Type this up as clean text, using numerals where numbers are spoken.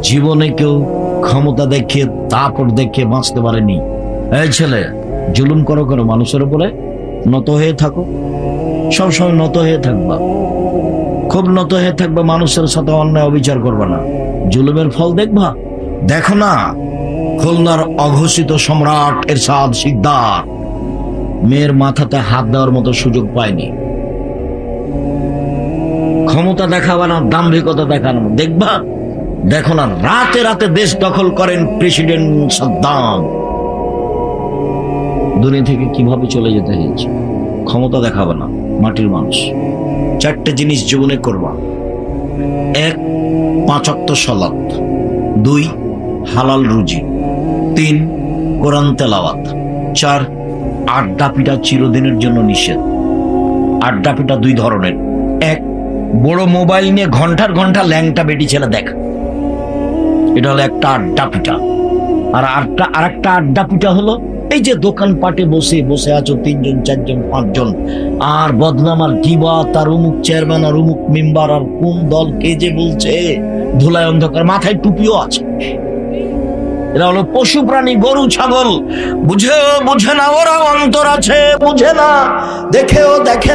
জীবনে কেউ ক্ষমতা দেখিয়ে তারপর দেখিয়ে বাঁচতে পারেনি। এই ছেলে, জুলুম করো কেন মানুষের উপরে? নত হয়ে থাকো, সবসময় নত হয়ে থাকবা, খুব নত হয়ে থাকবা, মানুষের সাথে অন্যায় অবিচার করবা না, জুলুমের ফল দেখবা। দেখো না, খুলনার অঘোষিত সম্রাট এরশাদ শিকদার মেয়ের মাথাতে হাত দেওয়ার মতো সুযোগ পায়নি। ক্ষমতা দেখাবা না, দাম্ভিকতা দেখানো, দেখবা। দেখো না, রাতে রাতে দেশ দখল করেন প্রেসিডেন্ট সাদ্দাম, দুনিয়া থেকে কিভাবে চলে যেতে হয়েছে। ক্ষমতা দেখাবে না, মাটির মানুষ। চারটে জিনিস জীবনে করবা: 1, 5 ওয়াক্ত সালাত; 2, হালাল রুজি; 3, কোরআন তেলাওয়াত; 4, আড্ডা পিটা চিরদিনের জন্য নিষেধ। আড্ডা পিটা 2 ধরনের: 1, বড় মোবাইল নিয়ে ঘন্টার ঘন্টা ল্যাংটা বেটি ছেলে দেখা, এটা হলো একটা আড্ডা পিটা। আর একটা আড্ডা পিটা হলো এই যে দোকানপাটে বসে বসে আছো 3 জন 4 জন 5 জন, আর বদনাম আর গিবা, তার অমুক চেয়ারম্যান আর অমুক মেম্বার আর কোন দল কে যে বলছে, ধুলায় অন্ধকার, মাথায় টুপিও আছে। এরা হলো পশু প্রাণী, গরু ছাগল। বুঝে না, ওরা অন্তর আছে, বুঝে না, দেখেও দেখে